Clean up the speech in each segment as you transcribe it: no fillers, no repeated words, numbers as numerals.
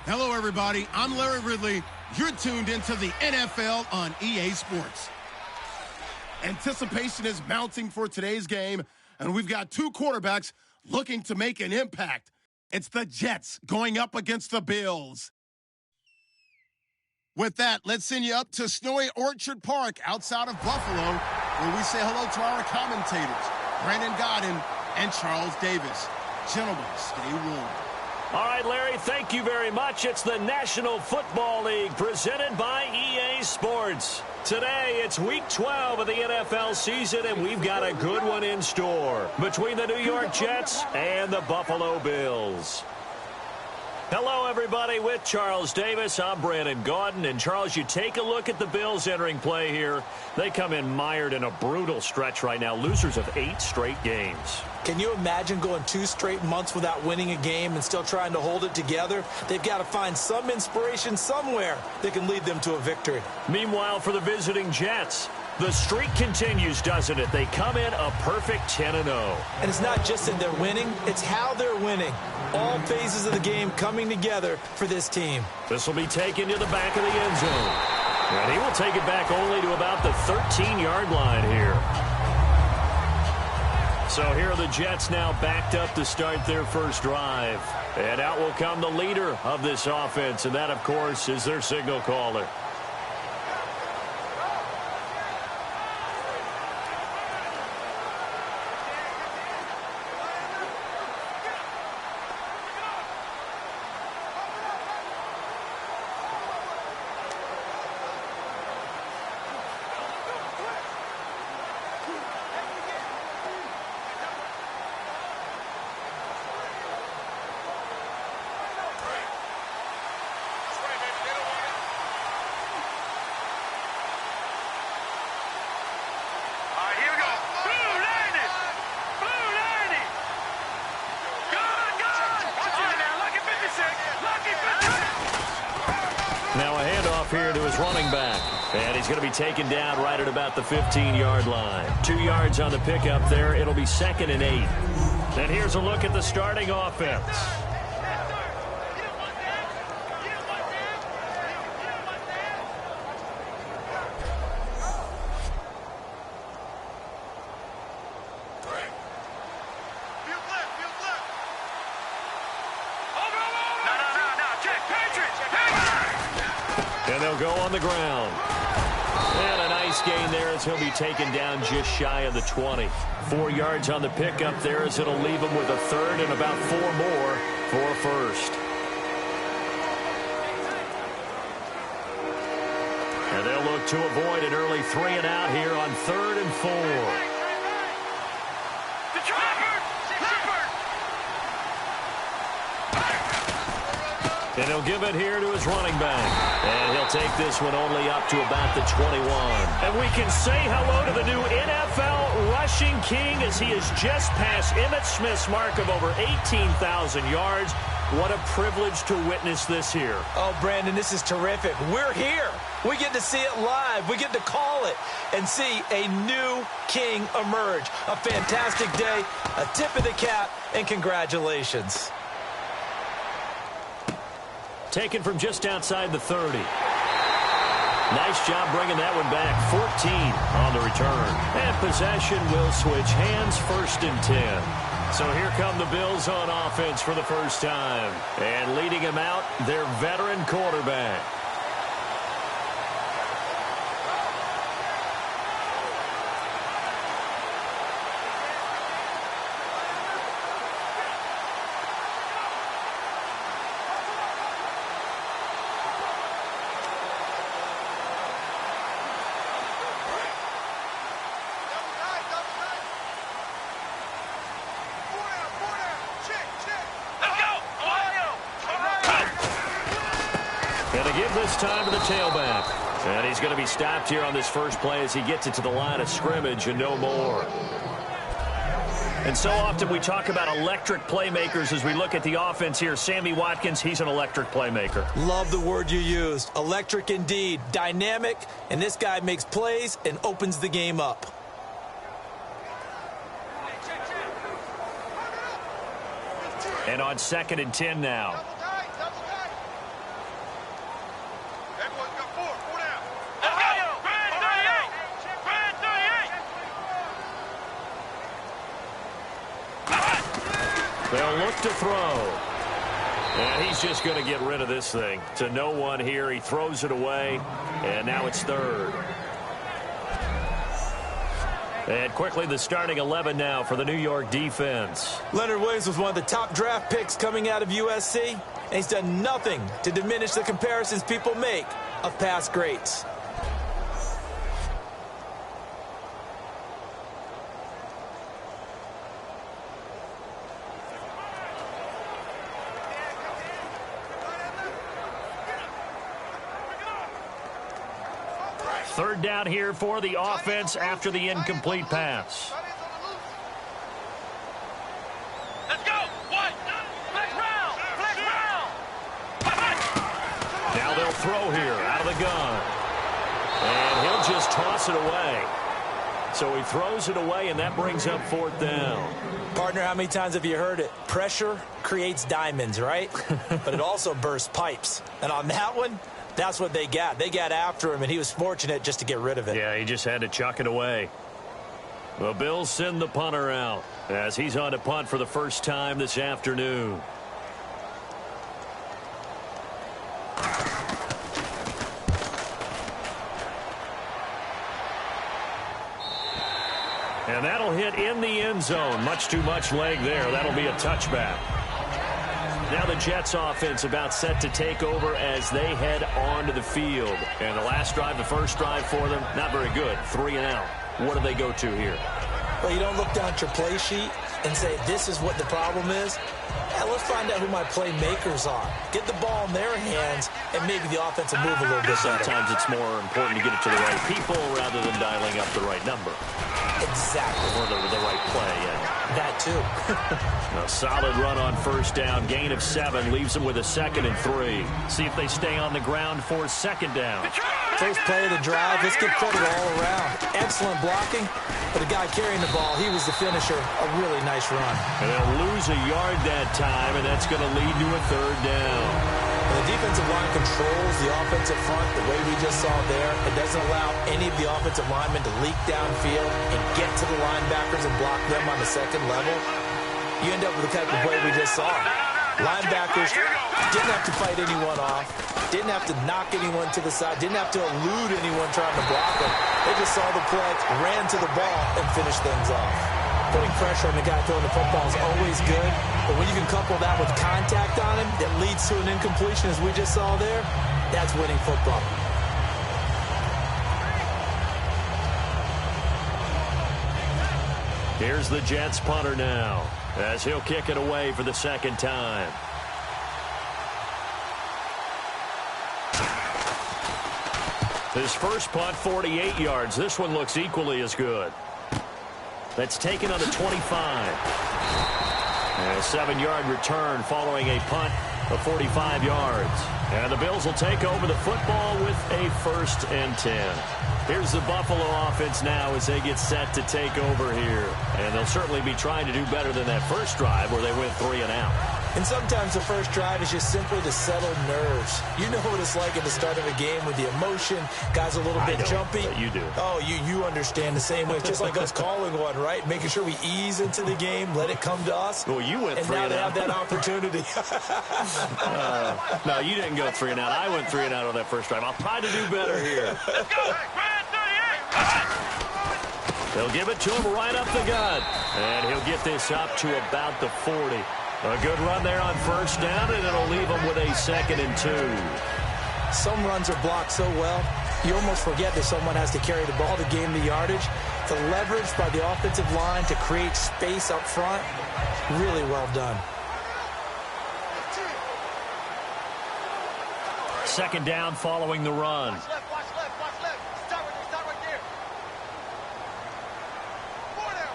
Hello, everybody. I'm Larry Ridley. You're tuned into the NFL on EA Sports. Anticipation is mounting for today's game, and we've got two quarterbacks looking to make an impact. It's the Jets going up against the Bills. With that, let's send you up to snowy Orchard Park outside of Buffalo, where we say hello to our commentators, Brandon Godden and Charles Davis. Gentlemen, stay warm. All right, Larry, thank you very much. It's the National Football League presented by EA Sports. Today, it's Week 12 of the NFL season, and we've got a good one in store between the New York Jets and the Buffalo Bills. Hello, everybody. With Charles Davis, I'm Brandon Gaudin. And, Charles, you take a look at the Bills entering play here. They come in mired in a brutal stretch right now, losers of 8 straight games. Can you imagine going 2 straight months without winning a game and still trying to hold it together? They've got to find some inspiration somewhere that can lead them to a victory. Meanwhile, for the visiting Jets, the streak continues, doesn't it? They come in a perfect 10-0. And it's not just that they're winning, it's how they're winning. All phases of the game coming together for this team. This will be taken to the back of the end zone. And he will take it back only to about the 13-yard line here. So here are the Jets now backed up to start their first drive. And out will come the leader of this offense, and that, of course, is their signal caller. Now a handoff here to his running back. And he's going to be taken down right at about the 15-yard line. 2 yards on the pickup there. It'll be 2nd and 8. And here's a look at the starting offense. And they'll go on the ground. And a nice gain there as he'll be taken down just shy of the 20. 4 yards on the pickup there as it'll leave him with a third and about 4 more for a first. And they'll look to avoid an early 3 and out here on 3rd and 4. And he'll give it here to his running back. And he'll take this one only up to about the 21. And we can say hello to the new NFL rushing king as he has just passed Emmitt Smith's mark of over 18,000 yards. What a privilege to witness this here. Oh, Brandon, this is terrific. We're here. We get to see it live. We get to call it and see a new king emerge. A fantastic day, a tip of the cap, and congratulations. Taken from just outside the 30. Nice job bringing that one back. 14 on the return. And possession will switch hands, 1st and 10. So here come the Bills on offense for the first time. And leading him out, their veteran quarterback. Give this time to the tailback. And he's going to be stopped here on this first play as he gets it to the line of scrimmage and no more. And so often we talk about electric playmakers as we look at the offense here. Sammy Watkins, he's an electric playmaker. Love the word you used. Electric indeed. Dynamic. And this guy makes plays and opens the game up. And on 2nd and 10 now. They'll look to throw. And he's just going to get rid of this thing. To no one here. He throws it away. And now it's third. And quickly the starting 11 now for the New York defense. Leonard Williams was one of the top draft picks coming out of USC. And he's done nothing to diminish the comparisons people make of past greats. Third down here for the offense after the incomplete pass. Let's go! One! Flex round! Flex round! Now they'll throw here out of the gun. And he'll just toss it away. So he throws it away, and that brings up fourth down. Partner, how many times have you heard it? Pressure creates diamonds, right? But it also bursts pipes. And on that one, that's what they got. They got after him, and he was fortunate just to get rid of it. Yeah, he just had to chuck it away. The Bills send the punter out as he's on to punt for the first time this afternoon. And that'll hit in the end zone. Much too much leg there. That'll be a touchback. Now the Jets offense about set to take over as they head onto the field. And the last drive, the first drive for them, not very good. 3 and out. What do they go to here? Well, you don't look down at your play sheet and say, this is what the problem is. Yeah, let's find out who my playmakers are. Get the ball in their hands, and maybe the offense will move a little bit better. Sometimes it's more important to get it to the right people rather than dialing up the right number. Exactly. Or the right play, yeah. That too. A solid run on first down. Gain of 7 leaves them with a 2nd and 3. See if they stay on the ground for second down. First play of the drive. Let's give credit all around. Excellent blocking. But the guy carrying the ball, he was the finisher. A really nice run. And they'll lose a yard that time, and that's going to lead to a third down. The defensive line controls the offensive front the way we just saw there. It doesn't allow any of the offensive linemen to leak downfield and get to the linebackers and block them on the second level. You end up with the type of play we just saw. Linebackers didn't have to fight anyone off, didn't have to knock anyone to the side, didn't have to elude anyone trying to block them. They just saw the play, ran to the ball, and finished things off. Putting pressure on the guy throwing the football is always good, but when you can couple that with contact on him that leads to an incompletion, as we just saw there, that's winning football. Here's the Jets punter now, as he'll kick it away for the second time. His first punt, 48 yards. This one looks equally as good. That's taken on the 25. And a 7-yard return following a punt of 45 yards. And the Bills will take over the football with a 1st and 10. Here's the Buffalo offense now as they get set to take over here. And they'll certainly be trying to do better than that first drive where they went 3 and out. And sometimes the first drive is just simply to settle nerves. You know what it's like at the start of a game with the emotion. Guys a little bit jumpy. You do. Oh, you understand the same way. It's just like us calling one, right? Making sure we ease into the game, let it come to us. Well, you went 3 and out. And now they have that opportunity. No, you didn't go 3 and out. I went 3 and out on that first drive. I'll try to do better here. Let's go! They'll give it to him right up the gut. And he'll get this up to about the 40. A good run there on first down, and it'll leave him with a 2nd and 2. Some runs are blocked so well, you almost forget that someone has to carry the ball to gain the yardage. The leverage by the offensive line to create space up front, really well done. Second down following the run. Watch left, watch left, watch left. Start right there. 4 down.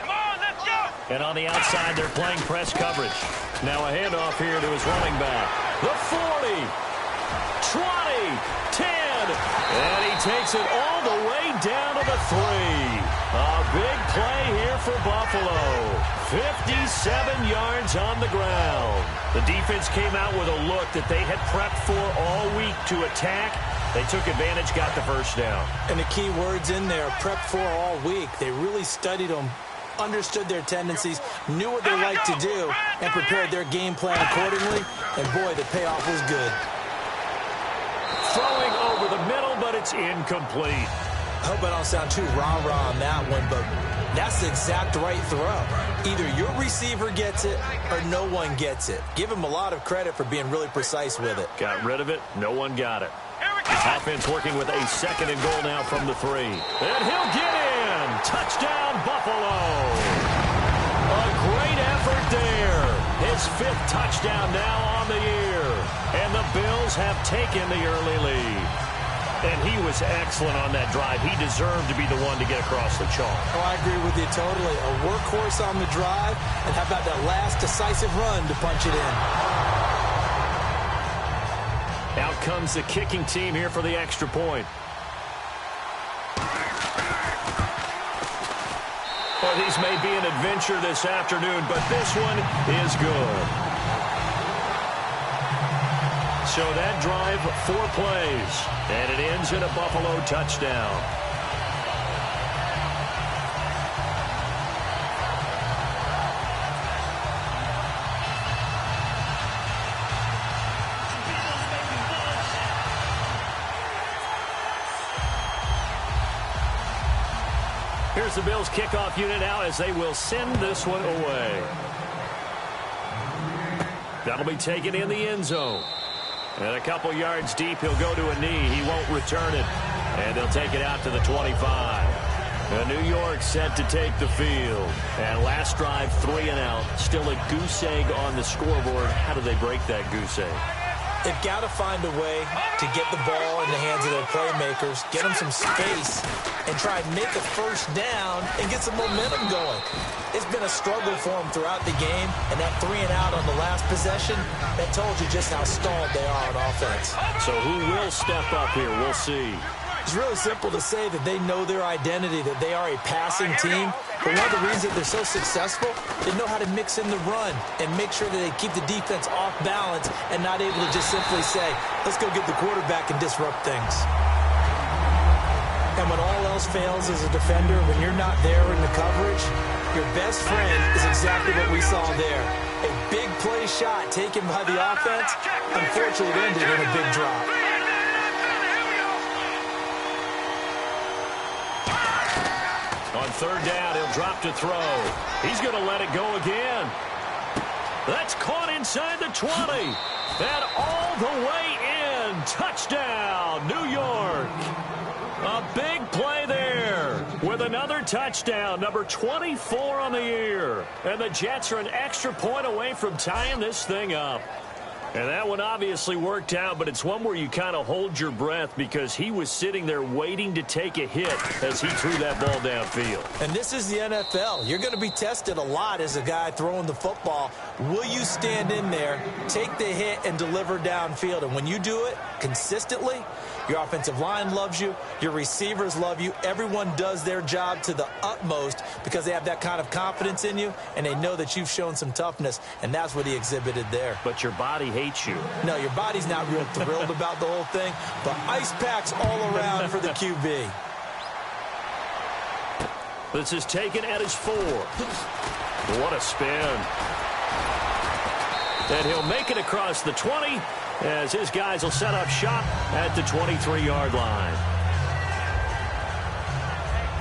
Come on, let's go! And on the outside, they're playing press coverage. Now a handoff here to his running back. The 40, 20, 10, and he takes it all the way down to the 3. A big play here for Buffalo. 57 yards on the ground. The defense came out with a look that they had prepped for all week to attack. They took advantage, got the first down. And the key words in there, prepped for all week. They really studied them understood their tendencies, knew what they like to do, and prepared their game plan accordingly. And, boy, the payoff was good. Throwing over the middle, but it's incomplete. I hope I don't sound too rah-rah on that one, but that's the exact right throw. Either your receiver gets it or no one gets it. Give him a lot of credit for being really precise with it. Got rid of it. No one got it. Offense working with a 2nd and goal now from the 3. And he'll get in. Touchdown, Buffalo. A great effort there. His 5th touchdown now on the year. And the Bills have taken the early lead. And he was excellent on that drive. He deserved to be the one to get across the chalk. Oh, I agree with you totally. A workhorse on the drive. And how about that last decisive run to punch it in? Out comes the kicking team here for the extra point. Well, these may be an adventure this afternoon, but this one is good. So that drive, 4 plays, and it ends in a Buffalo touchdown. Here's the Bills kickoff unit now as they will send this one away. That'll be taken in the end zone. And a couple yards deep, he'll go to a knee. He won't return it. And they'll take it out to the 25. New York set to take the field. And last drive, 3 and out. Still a goose egg on the scoreboard. How do they break that goose egg? They've got to find a way to get the ball in the hands of their playmakers, get them some space, and try and make a first down and get some momentum going. It's been a struggle for them throughout the game, and that 3 and out on the last possession, that told you just how stalled they are on offense. So who will step up here? We'll see. It's really simple to say that they know their identity, that they are a passing team. But one of the reasons they're so successful, they know how to mix in the run and make sure that they keep the defense off balance and not able to just simply say, let's go get the quarterback and disrupt things. And when all else fails as a defender, when you're not there in the coverage, your best friend is exactly what we saw there. A big play shot taken by the offense, unfortunately it ended in a big drop. On 3rd down, he'll drop to throw. He's going to let it go again. That's caught inside the 20. And all the way in. Touchdown, New York. A big play there with another touchdown, number 24 on the year. And the Jets are an extra point away from tying this thing up. And that one obviously worked out, but it's one where you kind of hold your breath because he was sitting there waiting to take a hit as he threw that ball downfield. And this is the NFL. You're going to be tested a lot as a guy throwing the football. Will you stand in there, take the hit, and deliver downfield? And when you do it consistently, your offensive line loves you, your receivers love you, everyone does their job to the utmost because they have that kind of confidence in you, and they know that you've shown some toughness, and that's what he exhibited there. But your body hates you. No, your body's not real thrilled about the whole thing, but ice packs all around for the QB. This is taken at his 4. What a spin. And he'll make it across the 20 as his guys will set up shop at the 23-yard line.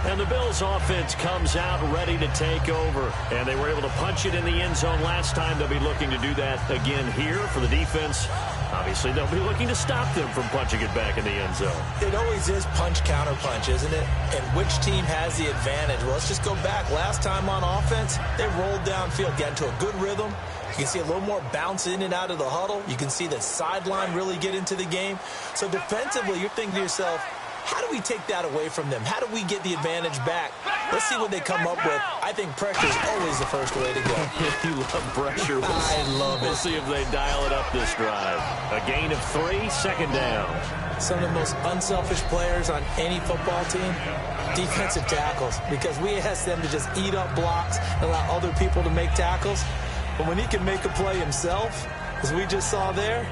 And the Bills offense comes out ready to take over. And they were able to punch it in the end zone last time. They'll be looking to do that again here for the defense. Obviously, they'll be looking to stop them from punching it back in the end zone. It always is punch-counter-punch, isn't it? And which team has the advantage? Well, let's just go back. Last time on offense, they rolled downfield, got into a good rhythm. You can see a little more bounce in and out of the huddle. You can see the sideline really get into the game. So defensively, you're thinking to yourself, how do we take that away from them? How do we get the advantage back? Let's see what they come up with. I think pressure is always the first way to go. You love pressure. I love it. We'll see if they dial it up this drive. A gain of 3, 2nd down. Some of the most unselfish players on any football team, defensive tackles, because we ask them to just eat up blocks and allow other people to make tackles. But when he can make a play himself, as we just saw there,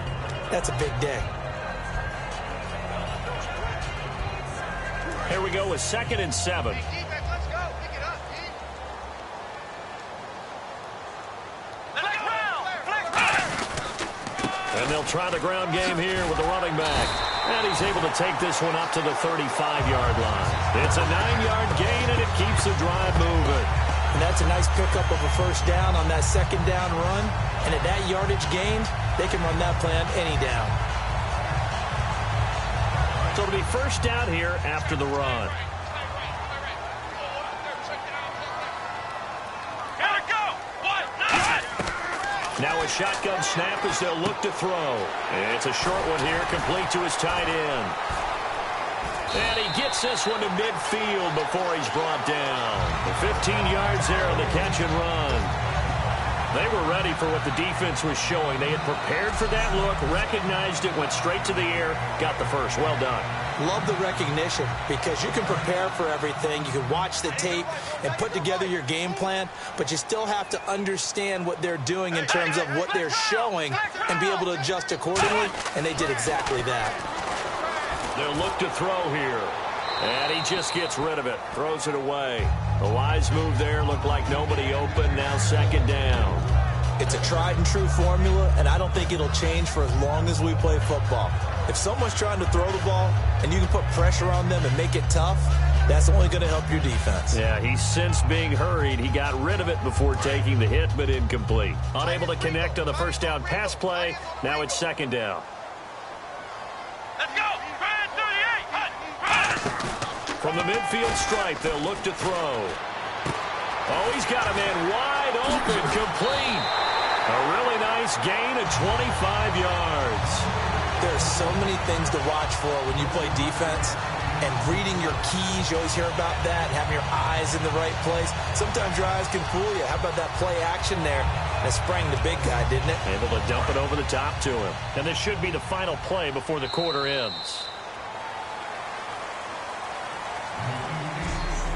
that's a big day. Here we go with 2nd and 7. And they'll try the ground game here with the running back. And he's able to take this one up to the 35-yard line. It's a 9-yard gain, and it keeps the drive moving. And that's a nice pickup of a first down on that second down run. And at that yardage gained, they can run that play on any down. So it'll be first down here after the run. Now a shotgun snap as they'll look to throw. It's a short one here, complete to his tight end. And he gets this one to midfield before he's brought down. 15 yards there on the catch and run. They were ready for what the defense was showing. They had prepared for that look, recognized it, went straight to the air, got the first. Well done. Love the recognition because you can prepare for everything. You can watch the tape and put together your game plan, but you still have to understand what they're doing in terms of what they're showing and be able to adjust accordingly, and they did exactly that. They'll look to throw here, and he just gets rid of it, throws it away. The wise move there, looked like nobody open, now second down. It's a tried-and-true formula, and I don't think it'll change for as long as we play football. If someone's trying to throw the ball and you can put pressure on them and make it tough, that's only going to help your defense. Yeah, he's since being hurried. He got rid of it before taking the hit, but incomplete. Unable to connect on the first down pass play. Now it's second down. Let's go! From the midfield stripe, they'll look to throw. Oh, he's got a man wide open, complete. A really nice gain of 25 yards. There are so many things to watch for when you play defense. And reading your keys, you always hear about that, and having your eyes in the right place. Sometimes your eyes can fool you. How about that play action there? That sprang the big guy, didn't it? Able to dump it over the top to him. And this should be the final play before the quarter ends.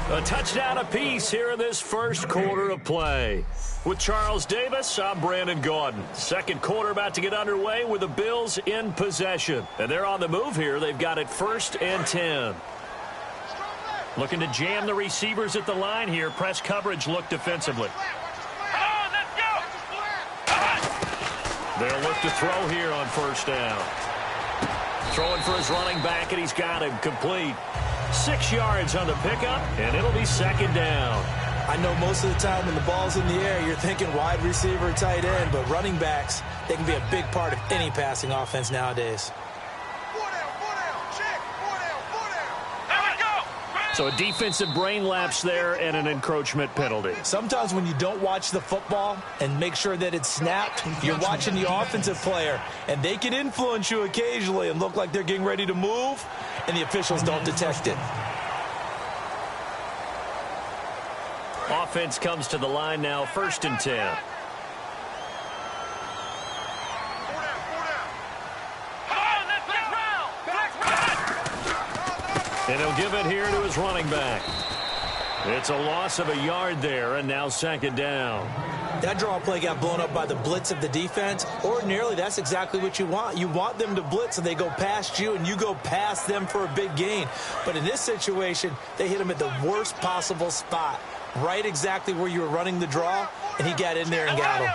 A touchdown apiece here in this first quarter of play. With Charles Davis, I'm Brandon Gaudin. Second quarter about to get underway with the Bills in possession. And they're on the move here. They've got it 1st and 10. Looking to jam the receivers at the line here. Press coverage look defensively. They'll look to throw here on first down. Throwing for his running back, and he's got him complete. 6 yards on the pickup, and it'll be second down. I know most of the time when the ball's in the air, you're thinking wide receiver, tight end, but running backs, they can be a big part of any passing offense nowadays. So a defensive brain lapse there and an encroachment penalty. Sometimes when you don't watch the football and make sure that it's snapped, you're watching the offensive player, and they can influence you occasionally and look like they're getting ready to move, and the officials don't detect it. Offense comes to the line now, 1st and 10. And he'll give it here to his running back. It's a loss of a yard there, and now second down. That draw play got blown up by the blitz of the defense. Ordinarily, that's exactly what you want. You want them to blitz, and they go past you, and you go past them for a big gain. But in this situation, they hit him at the worst possible spot, right exactly where you were running the draw, and he got in there and got him.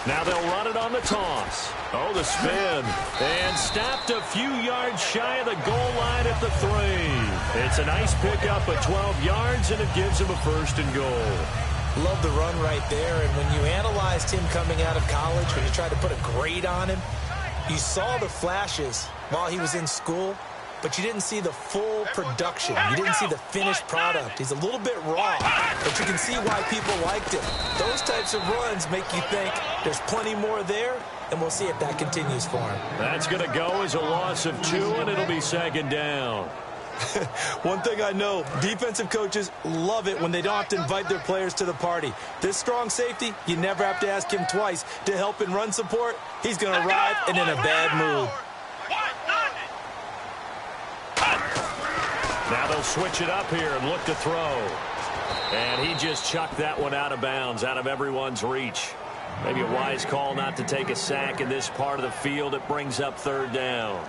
Now they'll run it on the toss. Oh, the spin. And stopped a few yards shy of the goal line at the 3. It's a nice pickup of 12 yards, and it gives him a 1st and goal. Love the run right there. And when you analyzed him coming out of college, when you tried to put a grade on him, you saw the flashes while he was in school, but you didn't see the full production. You didn't see the finished product. He's a little bit raw, but you can see why people liked him. Those types of runs make you think there's plenty more there, and we'll see if that continues for him. That's going to go as a loss of 2, and it'll be second down. One thing I know, defensive coaches love it when they don't have to invite their players to the party. This strong safety, you never have to ask him twice to help in run support. He's going to arrive and in a bad mood. Now they'll switch it up here and look to throw. And he just chucked that one out of bounds, out of everyone's reach. Maybe a wise call not to take a sack in this part of the field. It brings up third down.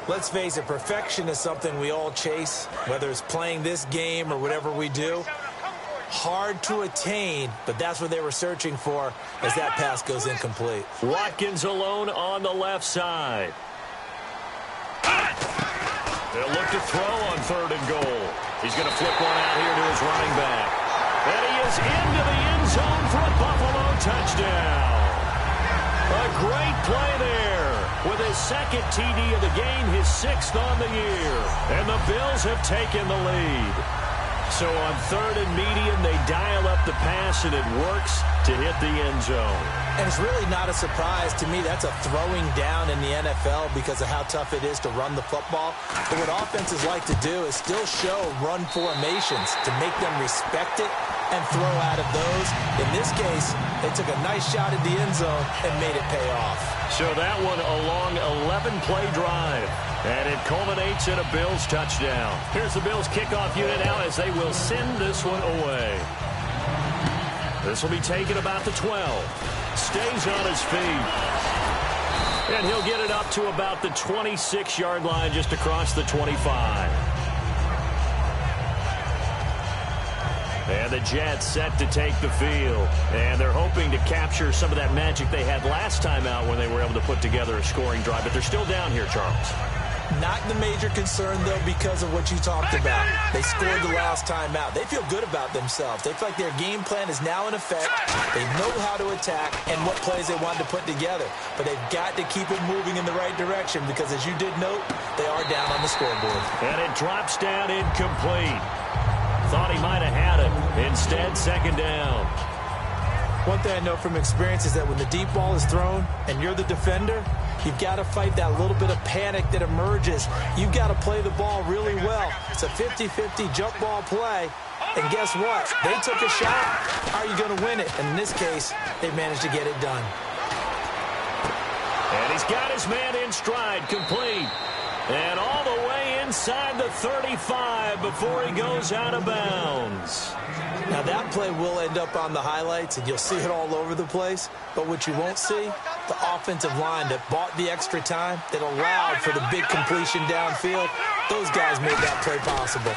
Let's face it, perfection is something we all chase, whether it's playing this game or whatever we do. Hard to attain, but that's what they were searching for as that pass goes incomplete. Watkins alone on the left side. They'll look to throw on 3rd and goal. He's going to flip one out here to his running back. And he is into the end zone for a Buffalo touchdown. A great play there with his 2nd TD of the game, his 6th on the year. And the Bills have taken the lead. So on 3rd and medium, they dial up the pass, and it works to hit the end zone. And it's really not a surprise to me. That's a throwing down in the NFL because of how tough it is to run the football. But what offenses like to do is still show run formations to make them respect it and throw out of those. In this case, they took a nice shot at the end zone and made it pay off. So that one a long 11-play drive. And it culminates in a Bills touchdown. Here's the Bills kickoff unit now as they will send this one away. This will be taken about the 12. Stays on his feet. And he'll get it up to about the 26-yard line just across the 25. And the Jets set to take the field. And they're hoping to capture some of that magic they had last time out when they were able to put together a scoring drive. But they're still down here, Charles. Not the major concern, though, because of what you talked about. They scored the last time out. They feel good about themselves. They feel like their game plan is now in effect. They know how to attack and what plays they want to put together. But they've got to keep it moving in the right direction because, as you did note, they are down on the scoreboard. And it drops down incomplete. Thought he might have had it. Instead, 2nd down. One thing I know from experience is that when the deep ball is thrown and you're the defender, you've got to fight that little bit of panic that emerges. You've got to play the ball really well. It's a 50-50 jump ball play. And guess what? They took a shot. How are you going to win it? And in this case, they managed to get it done. And he's got his man in stride, complete. And all the way inside the 35 before he goes out of bounds. Now, that play will end up on the highlights, and you'll see it all over the place. But what you won't see, the offensive line that bought the extra time, that allowed for the big completion downfield, those guys made that play possible.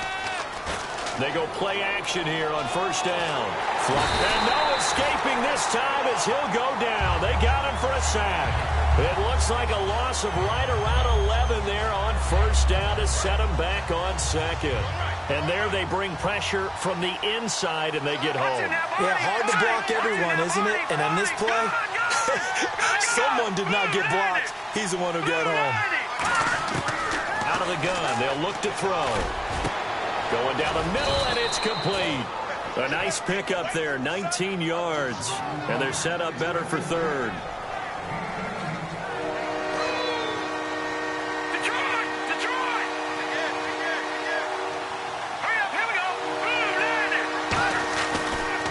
They go play action here on 1st down. And no escaping this time as he'll go down. They got him for a sack. It looks like a loss of right around 11 there on 1st down to set him back on 2nd. And there they bring pressure from the inside, and they get home. Yeah, hard to block everyone, isn't it? And on this play, someone did not get blocked. He's the one who got home. Out of the gun, they'll look to throw. Going down the middle, and it's complete. A nice pickup there, 19 yards. And they're set up better for 3rd.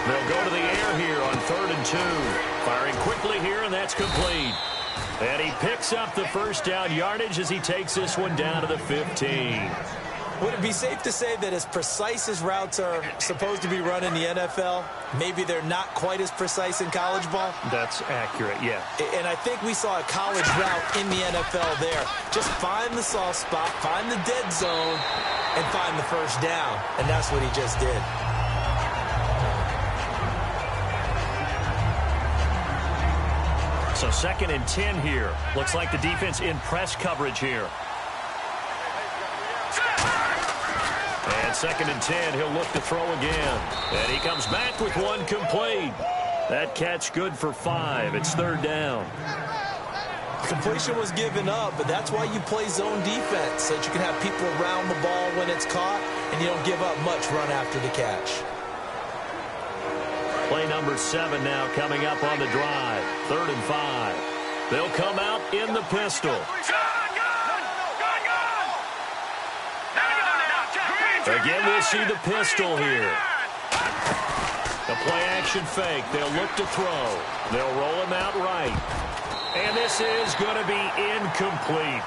They'll go to the air here on 3rd and 2. Firing quickly here, and that's complete. And he picks up the 1st down yardage as he takes this one down to the 15. Would it be safe to say that as precise as routes are supposed to be run in the NFL, maybe they're not quite as precise in college ball? That's accurate, yeah. And I think we saw a college route in the NFL there. Just find the soft spot, find the dead zone, and find the 1st down. And that's what he just did. So 2nd and 10 here. Looks like the defense in press coverage here. And 2nd and 10, he'll look to throw again. And he comes back with one complete. That catch good for 5. It's 3rd down. Completion was given up, but that's why you play zone defense, so that you can have people around the ball when it's caught, and you don't give up much run after the catch. Play number 7 now coming up on the drive. 3rd and 5. They'll come out in the pistol. Again, we'll see the pistol here. The play-action fake. They'll look to throw. They'll roll him out right. And this is going to be incomplete.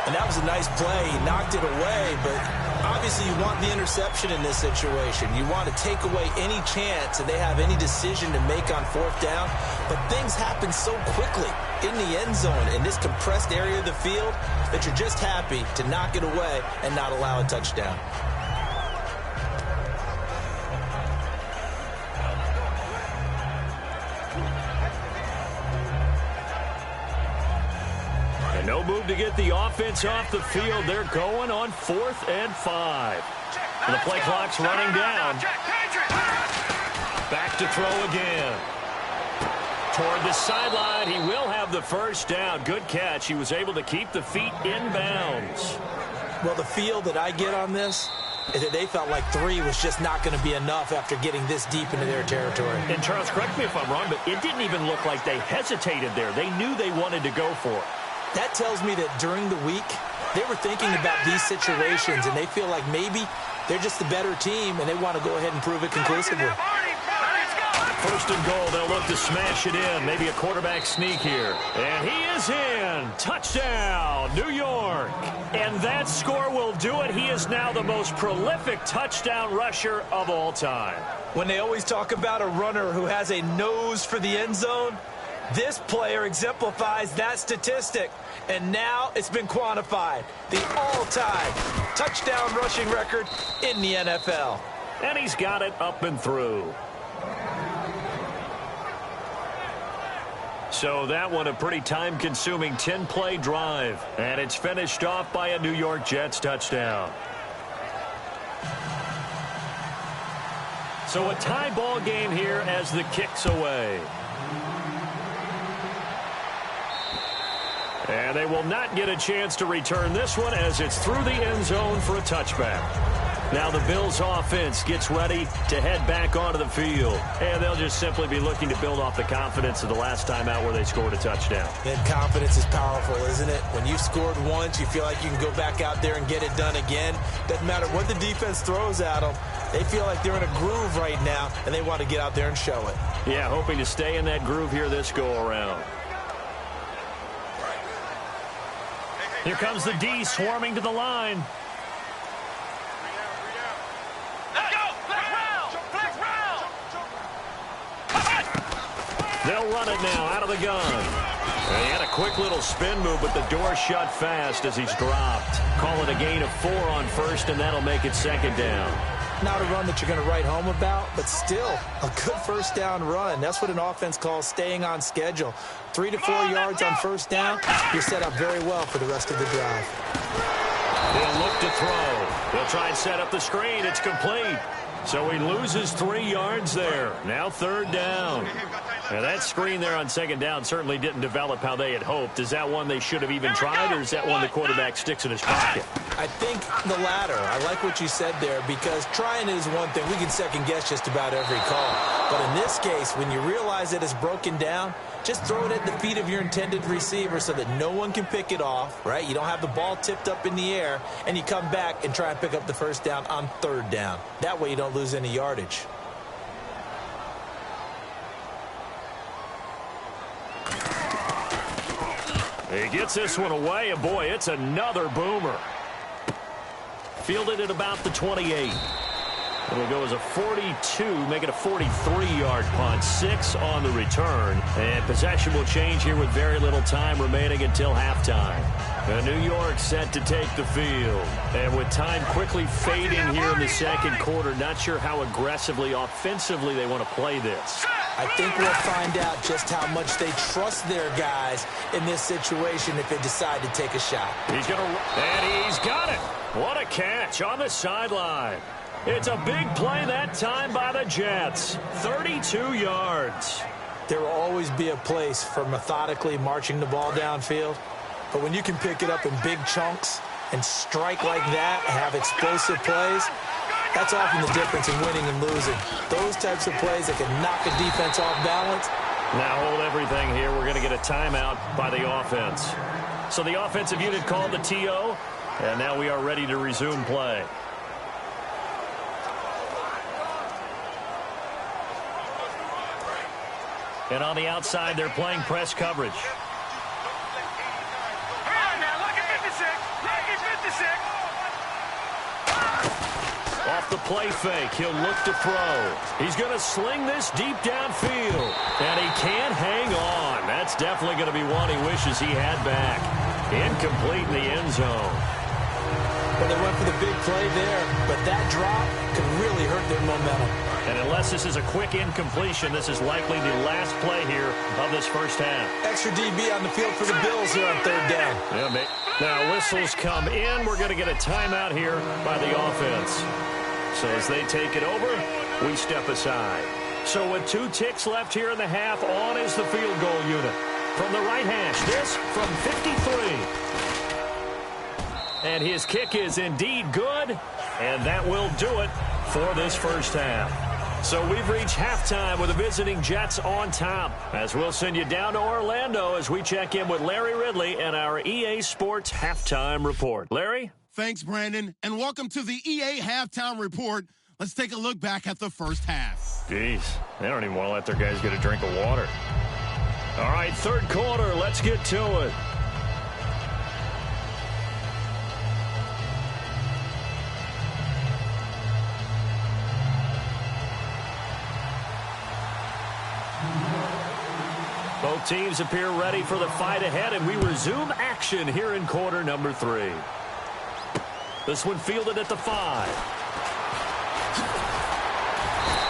And that was a nice play. He knocked it away, but obviously you want the interception in this situation. You want to take away any chance that they have any decision to make on 4th down. But things happen so quickly in the end zone in this compressed area of the field that you're just happy to knock it away and not allow a touchdown. No move to get the offense off the field. They're going on 4th and 5. The play clock's running down. Back to throw again. Toward the sideline, he will have the first down. Good catch. He was able to keep the feet in bounds. Well, the feel that I get on this is that they felt like 3 was just not going to be enough after getting this deep into their territory. And Charles, correct me if I'm wrong, but it didn't even look like they hesitated there. They knew they wanted to go for it. That tells me that during the week, they were thinking about these situations, and they feel like maybe they're just the better team, and they want to go ahead and prove it conclusively. First and goal, they'll look to smash it in. Maybe a quarterback sneak here. And he is in. Touchdown, New York. And that score will do it. He is now the most prolific touchdown rusher of all time. When they always talk about a runner who has a nose for the end zone, this player exemplifies that statistic. And now it's been quantified. The all-time touchdown rushing record in the NFL. And he's got it up and through. So that one a pretty time-consuming 10-play drive. And it's finished off by a New York Jets touchdown. So a tie ball game here as the kick's away. And they will not get a chance to return this one as it's through the end zone for a touchback. Now the Bills offense gets ready to head back onto the field. And they'll just simply be looking to build off the confidence of the last time out where they scored a touchdown. And confidence is powerful, isn't it? When you've scored once, you feel like you can go back out there and get it done again. Doesn't matter what the defense throws at them. They feel like they're in a groove right now, and they want to get out there and show it. Yeah, hoping to stay in that groove here this go-around. Here comes the D swarming to the line. They'll run it now out of the gun. And he had a quick little spin move, but the door shut fast as he's dropped. Call it a gain of 4 on first, and that'll make it second down. Not a run that you're going to write home about, but still a good first down run. That's what an offense calls staying on schedule. 3 to 4 yards on first down, you're set up very well for the rest of the drive. He'll look to throw. He'll try and set up the screen. It's complete. So he loses 3 yards there. Now third down. Now that screen there on second down certainly didn't develop how they had hoped. Is that one they should have even tried, or is that one the quarterback sticks in his pocket? I think the latter. I like what you said there, because trying it is one thing. We can second guess just about every call. But in this case, when you realize that it's broken down, just throw it at the feet of your intended receiver so that no one can pick it off, right? You don't have the ball tipped up in the air, and you come back and try and pick up the first down on third down. That way you don't lose any yardage. He gets this one away, and boy, it's another boomer. Fielded at about the 28. It'll go as a 42, make it a 43-yard punt. 6 on the return. And possession will change here with very little time remaining until halftime. New York set to take the field. And with time quickly fading here in the second quarter, not sure how aggressively, offensively they want to play this. I think we'll find out just how much they trust their guys in this situation if they decide to take a shot. He's going to, and he's got it. What a catch on the sideline. It's a big play that time by the Jets. 32 yards. There will always be a place for methodically marching the ball downfield. But when you can pick it up in big chunks and strike like that, have explosive plays, that's often the difference in winning and losing. Those types of plays that can knock a defense off balance. Now hold everything here. We're going to get a timeout by the offense. So the offensive unit called the TO, and now we are ready to resume play. And on the outside, they're playing press coverage. Off the play fake, he'll look to throw. He's going to sling this deep downfield. And he can't hang on. That's definitely going to be one he wishes he had back. Incomplete in the end zone. Well, they went for the big play there, but that drop could really hurt their momentum. And unless this is a quick incompletion, this is likely the last play here of this first half. Extra DB on the field for the Bills here on third down. Yeah, mate. Now whistles come in. We're going to get a timeout here by the offense. So as they take it over, we step aside. So with 2 ticks left here in the half, on is the field goal unit. From the right hash, this from 53. And his kick is indeed good, and that will do it for this first half. So we've reached halftime with the visiting Jets on top, as we'll send you down to Orlando as we check in with Larry Ridley and our EA Sports Halftime Report. Larry? Thanks, Brandon, and welcome to the EA Halftime Report. Let's take a look back at the first half. Jeez, they don't even want to let their guys get a drink of water. All right, third quarter, let's get to it. Both teams appear ready for the fight ahead, and we resume action here in quarter number 3. This one fielded at the 5.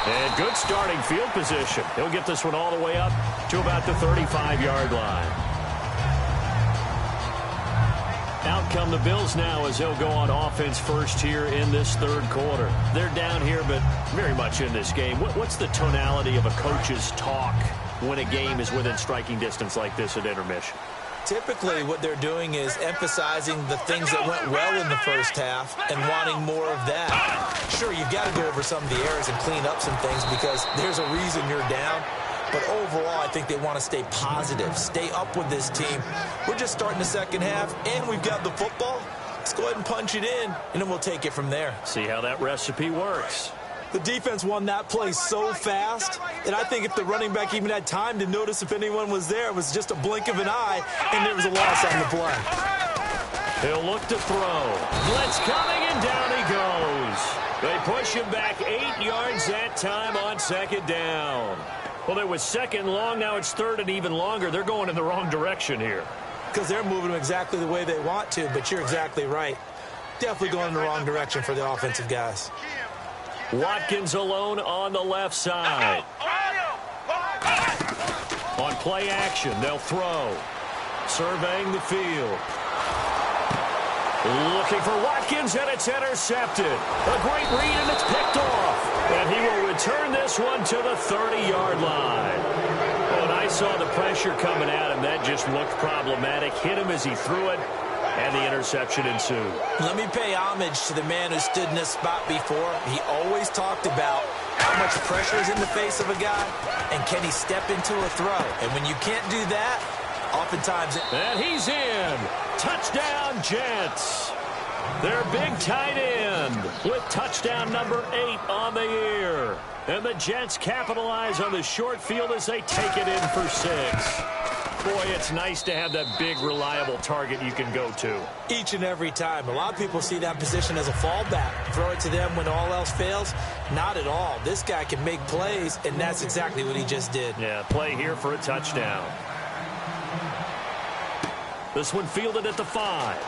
And good starting field position. He'll get this one all the way up to about the 35-yard line. Out come the Bills now as they'll go on offense first here in this third quarter. They're down here, but very much in this game. What's the tonality of a coach's talk when a game is within striking distance like this at intermission? Typically, what they're doing is emphasizing the things that went well in the first half and wanting more of that. Sure, you've got to go over some of the errors and clean up some things because there's a reason you're down. But overall, I think they want to stay positive, stay up with this team. We're just starting the second half, and we've got the football. Let's go ahead and punch it in, and then we'll take it from there. See how that recipe works. The defense won that play so fast, and I think if the running back even had time to notice if anyone was there, it was just a blink of an eye, and there was a loss on the play. He'll look to throw. Blitz coming, and down he goes. They push him back 8 yards that time on second down. Well, it was second long. Now it's third and even longer. They're going in the wrong direction here. Because they're moving them exactly the way they want to, but you're exactly right. Definitely going in the wrong direction for the offensive guys. Watkins alone on the left side. On play action, they'll throw. Surveying the field. Looking for Watkins, and it's intercepted. A great read, and it's picked off. And he will return this one to the 30-yard line. When I saw the pressure coming at him, that just looked problematic. Hit him as he threw it, and the interception ensued. Let me pay homage to the man who stood in this spot before. He always talked about how much pressure is in the face of a guy, and can he step into a throw. And when you can't do that, oftentimes... And he's in. Touchdown, Jets. Their big tight end with touchdown number 8 on the year. And the Jets capitalize on the short field as they take it in for 6. Boy, it's nice to have that big, reliable target you can go to. Each and every time. A lot of people see that position as a fallback. Throw it to them when all else fails. Not at all. This guy can make plays, and that's exactly what he just did. Yeah, play here for a touchdown. This one fielded at the 5.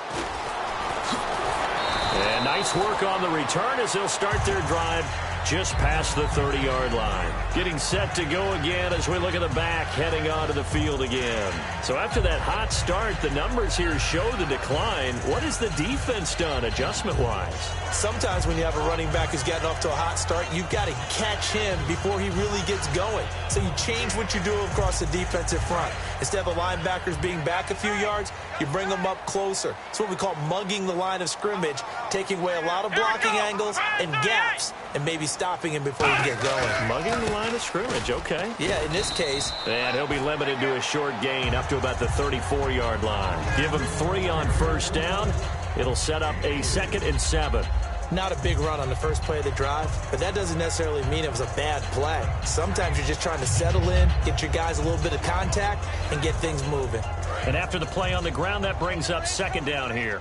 And nice work on the return as they'll start their drive just past the 30-yard line. Getting set to go again as we look at the back, heading onto the field again. So after that hot start, the numbers here show the decline. What has the defense done adjustment-wise? Sometimes when you have a running back who's gotten off to a hot start, you've got to catch him before he really gets going. So you change what you do across the defensive front. Instead of the linebackers being back a few yards, you bring them up closer. It's what we call mugging the line of scrimmage, taking away a lot of blocking angles and gaps, and maybe stopping him before he can get going. Mugging the line of scrimmage, okay. Yeah, in this case. And he'll be limited to a short gain up to about the 34-yard line. Give him 3 on first down. It'll set up a 2nd and 7. Not a big run on the first play of the drive, but that doesn't necessarily mean it was a bad play. Sometimes you're just trying to settle in, get your guys a little bit of contact, and get things moving. And after the play on the ground, that brings up 2nd down here.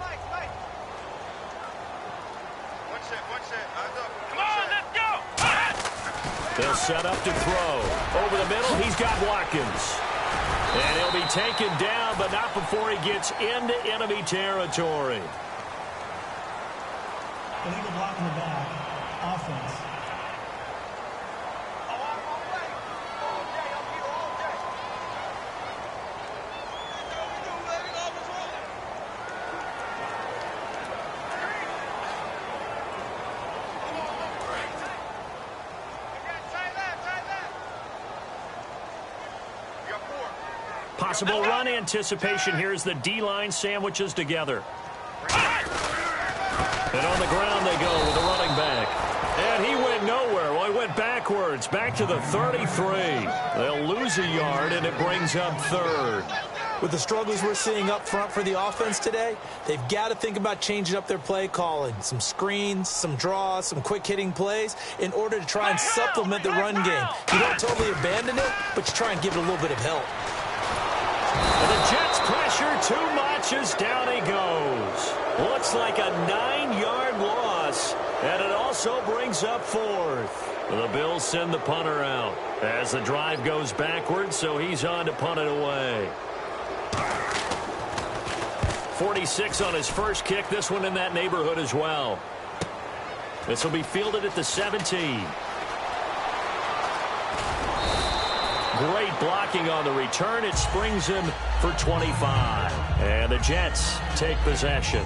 Come on, let's go! They'll set up to throw. Over the middle, he's got Watkins. And he'll be taken down, but not before he gets into enemy territory. Illegal block in the back. Offense. possible run anticipation here as the D-line sandwiches together. And on the ground they go with the running back. And he went nowhere. Well, he went backwards, back to the 33. They'll lose a yard, and it brings up third. With the struggles we're seeing up front for the offense today, they've got to think about changing up their play calling. Some screens, some draws, some quick-hitting plays in order to try and supplement the run game. You don't totally abandon it, but you try and give it a little bit of help. And the Jets pressure too much as down he goes. Looks like a 9-yard loss, and it also brings up fourth. The Bills send the punter out as the drive goes backwards, so he's on to punt it away. 46 on his first kick, this one in that neighborhood as well. This will be fielded at the 17. Great blocking on the return. It springs him for 25. And the Jets take possession.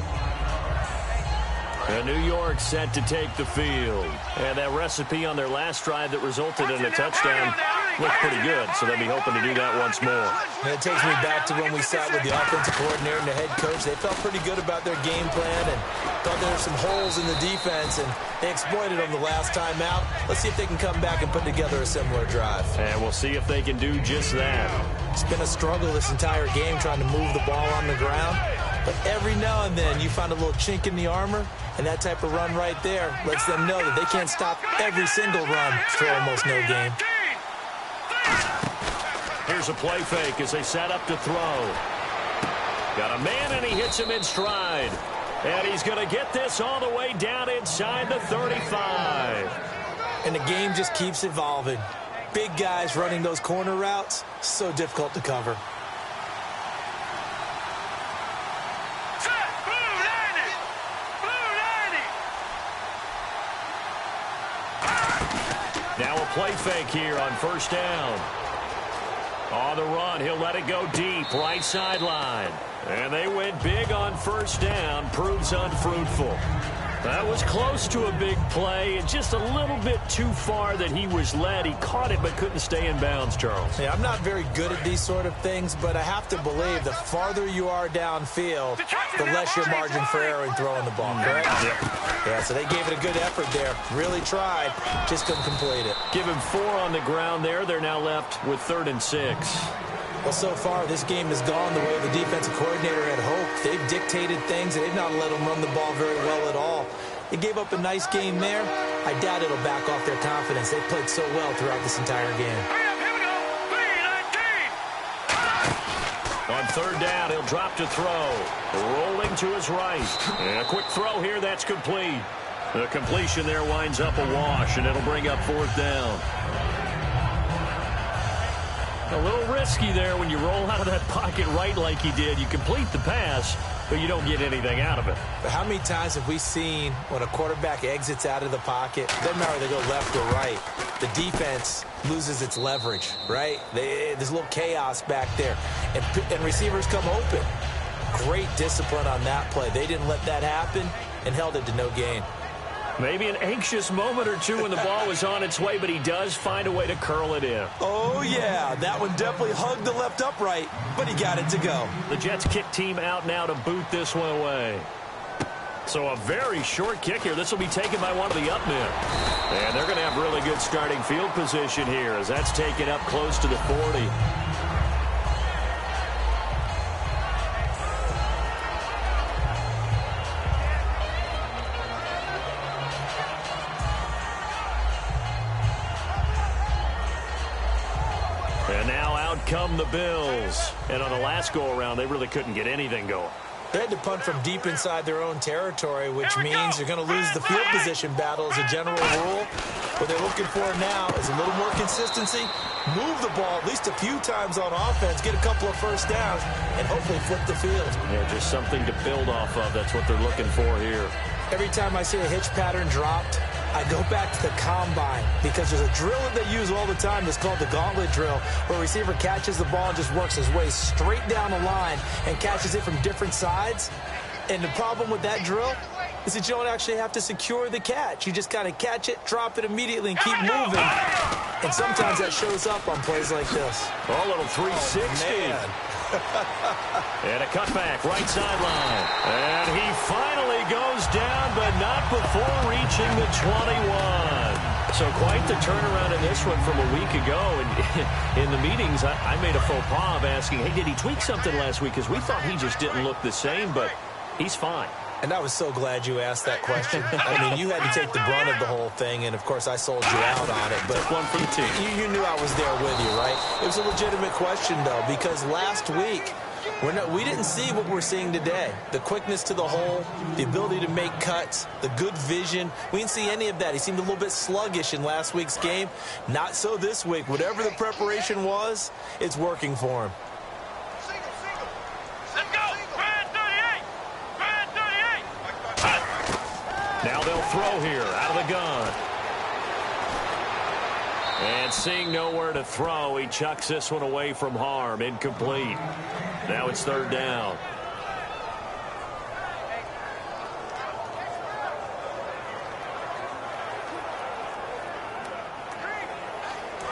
And New York set to take the field. And that recipe on their last drive that resulted in a touchdown looked pretty good, so they'll be hoping to do that once more. And it takes me back to when we sat with the offensive coordinator and the head coach. They felt pretty good about their game plan and thought there were some holes in the defense, and they exploited them the last time out. Let's see if they can come back and put together a similar drive. And we'll see if they can do just that. It's been a struggle this entire game trying to move the ball on the ground. But every now and then you find a little chink in the armor, and that type of run right there lets them know that they can't stop every single run for almost no gain. Here's a play fake as they set up to throw. Got a man, and he hits him in stride. And he's going to get this all the way down inside the 35. And the game just keeps evolving. Big guys running those corner routes, so difficult to cover. Now a play fake here on first down. On the run, he'll let it go deep, right sideline. And they went big on first down, proves unfruitful. That was close to a big play, and just a little bit too far that he was led. He caught it but couldn't stay in bounds, Charles. Yeah, I'm not very good at these sort of things, but I have to believe the farther you are downfield, the less your margin for error in throwing the ball, correct? Yep. Yeah, so they gave it a good effort there. Really tried, just couldn't complete it. Give him 4 on the ground there. They're now left with 3rd and 6. Well, so far, this game has gone the way the defensive coordinator had hoped. They've dictated things. They've not let them run the ball very well at all. They gave up a nice game there. I doubt it'll back off their confidence. They've played so well throughout this entire game. On 3rd down, he'll drop to throw. Rolling to his right. And a quick throw here, that's complete. The completion there winds up a wash, and it'll bring up 4th down. A little risky there when you roll out of that pocket right like he did. You complete the pass, but you don't get anything out of it. But how many times have we seen when a quarterback exits out of the pocket, doesn't matter whether they go left or right, the defense loses its leverage, right? There's a little chaos back there, and receivers come open. Great discipline on that play. They didn't let that happen and held it to no gain. Maybe an anxious moment or two when the ball was on its way, but he does find a way to curl it in. Oh, yeah. That one definitely hugged the left upright, but he got it to go. The Jets kick team out now to boot this one away. So a very short kick here. This will be taken by one of the up men. And they're going to have really good starting field position here as that's taken up close to the 40. And now out come the Bills. And on the last go-around, they really couldn't get anything going. They had to punt from deep inside their own territory, which means you're going to lose the field position battle as a general rule. What they're looking for now is a little more consistency, move the ball at least a few times on offense, get a couple of first downs, and hopefully flip the field. Yeah, just something to build off of. That's what they're looking for here. Every time I see a hitch pattern dropped, I go back to the combine because there's a drill that they use all the time that's called the gauntlet drill, where a receiver catches the ball and just works his way straight down the line and catches it from different sides. And the problem with that drill is that you don't actually have to secure the catch. You just kind of catch it, drop it immediately, and keep moving. And sometimes that shows up on plays like this. Oh, a little 360. Oh, And a cutback, right sideline. And he finally goes down, but not before reaching the 21. So quite the turnaround in this one from a week ago. And in the meetings, I made a faux pas of asking, hey, did he tweak something last week? Because we thought he just didn't look the same, but he's fine. And I was so glad you asked that question. I mean, you had to take the brunt of the whole thing, and, of course, I sold you out on it. But one for the team. You knew I was there with you, right? It was a legitimate question, though, because last week we didn't see what we're seeing today. The quickness to the hole, the ability to make cuts, the good vision. We didn't see any of that. He seemed a little bit sluggish in last week's game. Not so this week. Whatever the preparation was, it's working for him. Now they'll throw here out of the gun. And seeing nowhere to throw, he chucks this one away from harm. Incomplete. Now it's third down.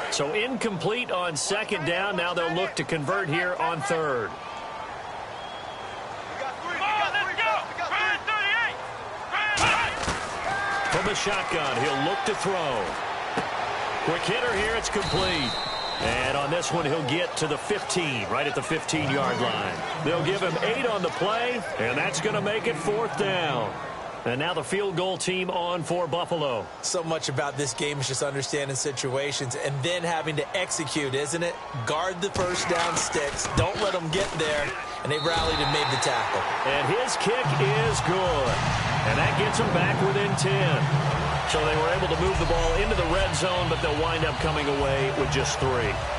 So incomplete on second down. Now they'll look to convert here on third. From the shotgun, he'll look to throw. Quick hitter here, it's complete. And on this one, he'll get to the 15, right at the 15-yard line. They'll give him 8 on the play, and that's going to make it fourth down. And now the field goal team on for Buffalo. So much about this game is just understanding situations and then having to execute, isn't it? Guard the first down sticks. Don't let them get there. And they rallied and made the tackle. And his kick is good. And that gets them back within 10. So they were able to move the ball into the red zone, but they'll wind up coming away with just 3.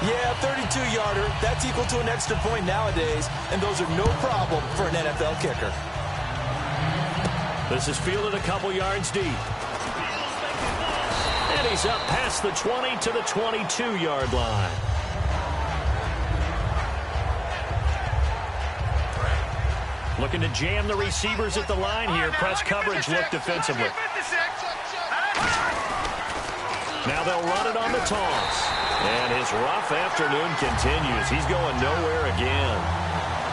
Yeah, 32-yarder. That's equal to an extra point nowadays. And those are no problem for an NFL kicker. This is fielded a couple yards deep. And he's up past the 20 to the 22-yard line. Looking to jam the receivers at the line here. Press coverage look defensively. Now they'll run it on the toss. And his rough afternoon continues. He's going nowhere again.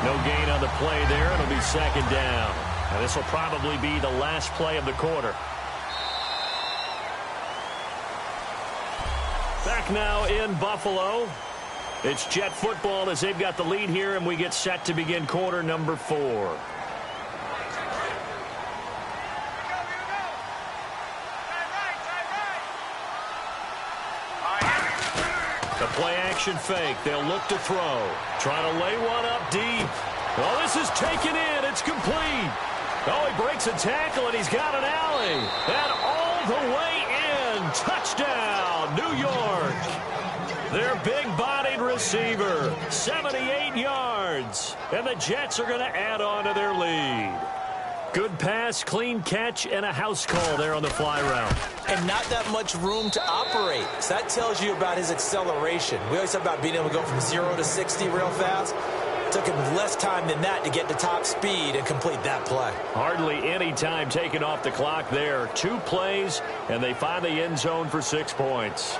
No gain on the play there. It'll be second down. And this will probably be the last play of the quarter. Back now in Buffalo. It's Jet football as they've got the lead here, and we get set to begin quarter number 4. The play action fake. They'll look to throw. Trying to lay one up deep. Oh, this is taken in. It's complete. Oh, he breaks a tackle, and he's got an alley. And all the way in. Touchdown, New York. Their big-bodied receiver, 78 yards. And the Jets are going to add on to their lead. Good pass, clean catch, and a house call there on the fly route. And not that much room to operate. So that tells you about his acceleration. We always talk about being able to go from 0 to 60 real fast. Took him less time than that to get to top speed and complete that play. Hardly any time taken off the clock there. 2 plays, and they find the end zone for 6 points.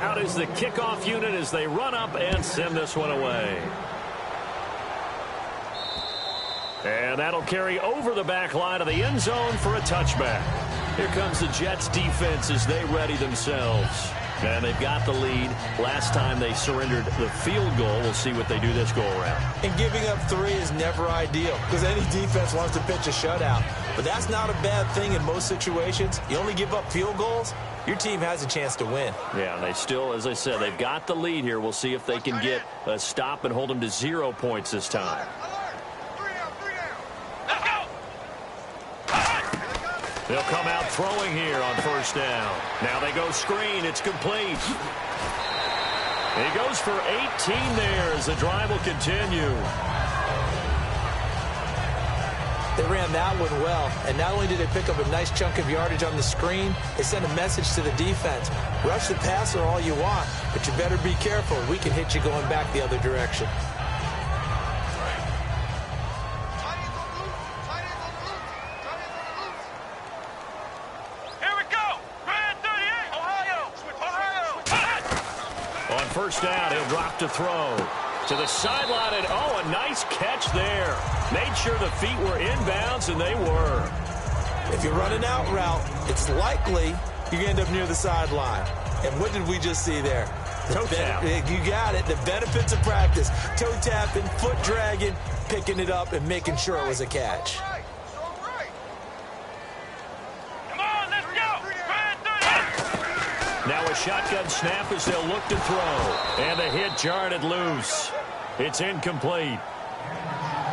Out is the kickoff unit as they run up and send this one away. And that'll carry over the back line of the end zone for a touchback. Here comes the Jets defense as they ready themselves. And they've got the lead. Last time they surrendered the field goal. We'll see what they do this go around. And giving up 3 is never ideal because any defense wants to pitch a shutout. But that's not a bad thing in most situations. You only give up field goals, your team has a chance to win. Yeah, and they still, as I said, they've got the lead here. We'll see if they can get a stop and hold them to 0 points this time. They'll come out throwing here on first down. Now they go screen. It's complete. He goes for 18 there as the drive will continue. They ran that one well, and not only did they pick up a nice chunk of yardage on the screen, they sent a message to the defense. Rush the passer all you want, but you better be careful. We can hit you going back the other direction. Here we go. first down. He'll drop to throw. To the sideline, and oh, a nice catch there. Made sure the feet were inbounds, and they were. If you're running out route, it's likely you end up near the sideline. And what did we just see there? Toe tap. You got it. The benefits of practice. Toe tapping, foot dragging, picking it up, and making sure it was a catch. Come on, let's go. Now a shotgun snap as they'll look to throw. And the hit jarred it loose. It's incomplete.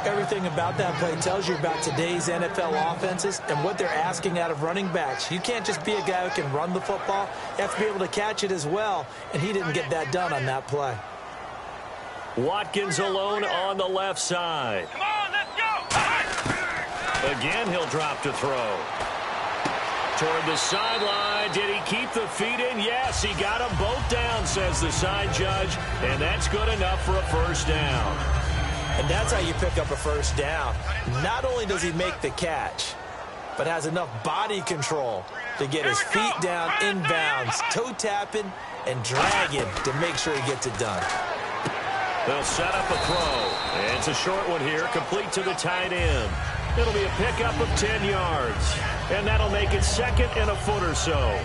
Everything about that play tells you about today's NFL offenses and what they're asking out of running backs. You can't just be a guy who can run the football. You have to be able to catch it as well, and he didn't get that done on that play. Watkins alone on the left side. Come on, let's go. Again, he'll drop to throw. Toward the sideline. Did he keep the feet in? Yes, he got them both down, says the side judge, and that's good enough for a first down. And that's how you pick up a first down. Not only does he make the catch, but has enough body control to get his feet down inbounds, toe tapping and dragging to make sure he gets it done. They'll set up a throw. And it's a short one here, complete to the tight end. It'll be a pickup of 10 yards. And that'll make it second and a foot or so.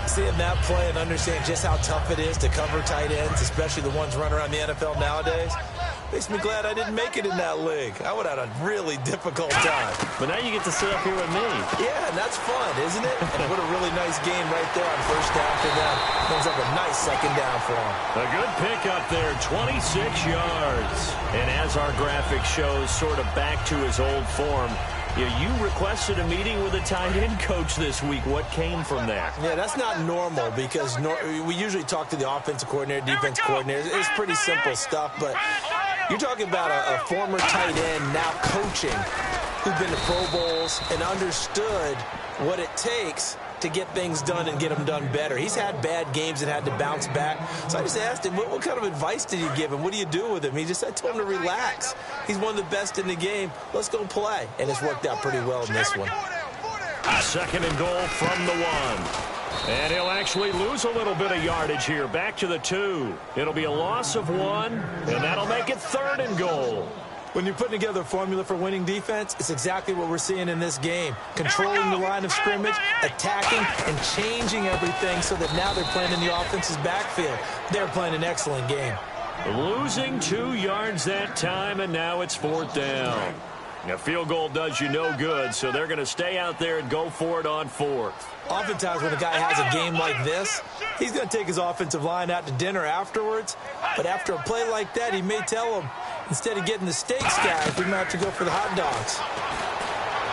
Seeing that play and understand just how tough it is to cover tight ends, especially the ones running around the NFL nowadays, makes me glad I didn't make it in that league. I would have had a really difficult time. But now you get to sit up here with me. Yeah, and that's fun, isn't it? And what a really nice game right there on first down for them. Brings up a nice second down for them. A good pickup there, 26 yards. And as our graphic shows, sort of back to his old form, you requested a meeting with a tight end coach this week. What came from that? Yeah, that's not normal because we usually talk to the offensive coordinator, defense coordinator. It's pretty simple stuff, but you're talking about a former tight end now coaching who's been to Pro Bowls and understood what it takes to get things done and get them done better. He's had bad games and had to bounce back. So I just asked him, what kind of advice did you give him? What do you do with him? He just said, I told him to relax. He's one of the best in the game. Let's go play. And it's worked out pretty well in this one. Second and goal from the 1. And he'll actually lose a little bit of yardage here. Back to the 2. It'll be a loss of 1, and that'll make it third and goal. When you're putting together a formula for winning defense, it's exactly what we're seeing in this game. Controlling the line of scrimmage, attacking, and changing everything so that now they're playing in the offense's backfield. They're playing an excellent game. Losing 2 yards that time, and now it's fourth down. A field goal does you no good, so they're going to stay out there and go for it on fourth. Oftentimes when a guy has a game like this, he's going to take his offensive line out to dinner afterwards. But after a play like that, he may tell him, instead of getting the steaks, guys, we might have to go for the hot dogs.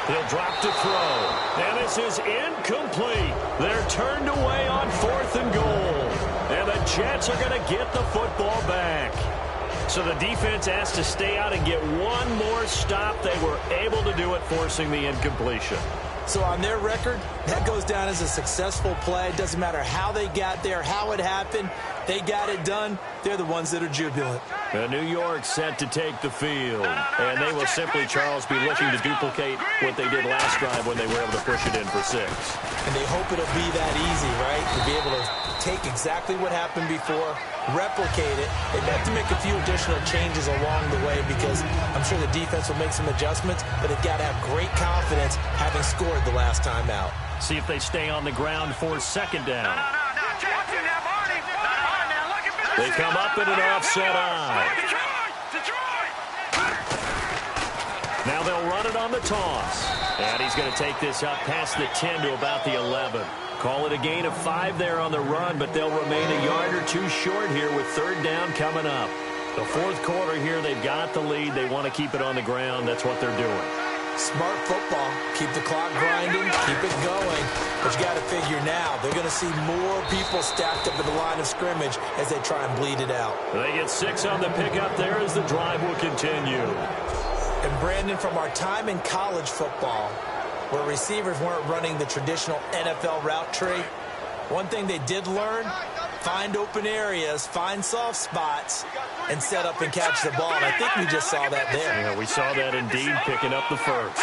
He'll drop to throw. And this is incomplete. They're turned away on fourth and goal. And the Jets are going to get the football back. So the defense asked to stay out and get one more stop. They were able to do it, forcing the incompletion. So on their record, that goes down as a successful play. It doesn't matter how they got there, how it happened. They got it done. They're the ones that are jubilant. New York set to take the field. And they will simply, Charles, be looking to duplicate what they did last drive when they were able to push it in for 6. And they hope it'll be that easy, right? To be able to take exactly what happened before, replicate it. They have to make a few additional changes along the way because I'm sure the defense will make some adjustments, but they've got to have great confidence having scored the last time out. See if they stay on the ground for second down. They come up in an offset eye. Now they'll run it on the toss. And he's going to take this up past the 10 to about the 11. Call it a gain of 5 there on the run, but they'll remain a yard or 2 short here with third down coming up. The fourth quarter here, they've got the lead. They want to keep it on the ground. That's what they're doing. Smart football. Keep the clock grinding. Keep it going. But you got to figure now, they're going to see more people stacked up at the line of scrimmage as they try and bleed it out. They get 6 on the pickup there as the drive will continue. And Brandon, from our time in college football, where receivers weren't running the traditional NFL route tree, one thing they did learn, find open areas, find soft spots, and set up and catch the ball. And I think we just saw that there. Yeah, we saw that indeed, picking up the first.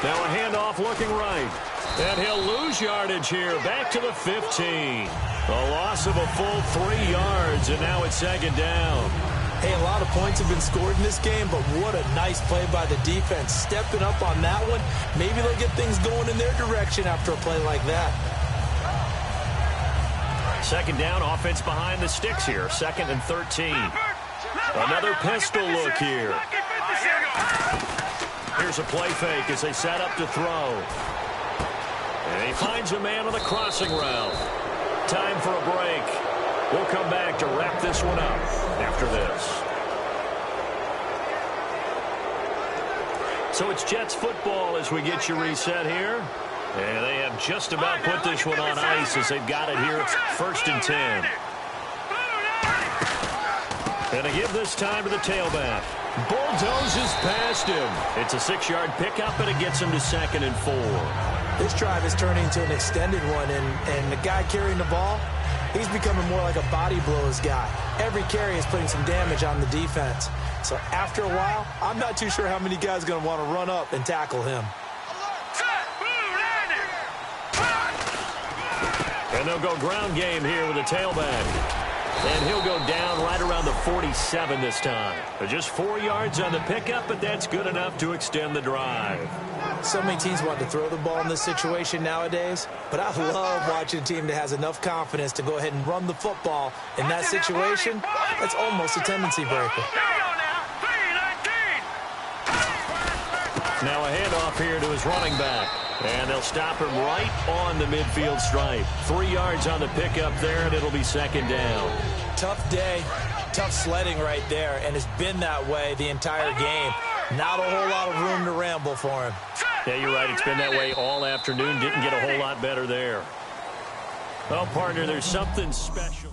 Now a handoff looking right. And he'll lose yardage here, back to the 15. A loss of a full 3 yards, and now it's second down. Hey, a lot of points have been scored in this game, but what a nice play by the defense. Stepping up on that one, maybe they'll get things going in their direction after a play like that. Second down, offense behind the sticks here. 2nd and 13. Another pistol look here. Here's a play fake as they set up to throw. And he finds a man on the crossing route. Time for a break. We'll come back to wrap this one up after this. So it's Jets football as we get you reset here. And they have just about put this one on ice as they've got it here. It's 1st and 10. And to give this time to the tailback. Bulldozes past him. It's a 6-yard pickup, and it gets him to 2nd and 4. This drive is turning into an extended one, and the guy carrying the ball, he's becoming more like a body blows guy. Every carry is putting some damage on the defense. So after a while, I'm not too sure how many guys are going to want to run up and tackle him. And they'll go ground game here with a tailback. And he'll go down right around the 47 this time. Just 4 yards on the pickup, but that's good enough to extend the drive. So many teams want to throw the ball in this situation nowadays, but I love watching a team that has enough confidence to go ahead and run the football in that situation. That's almost a tendency breaker. Now a handoff here to his running back. And they'll stop him right on the midfield stripe. 3 yards on the pickup there, and it'll be 2nd down. Tough day, tough sledding right there, and it's been that way the entire game. Not a whole lot of room to ramble for him. Yeah, you're right. It's been that way all afternoon. Didn't get a whole lot better there. Well, partner, there's something special.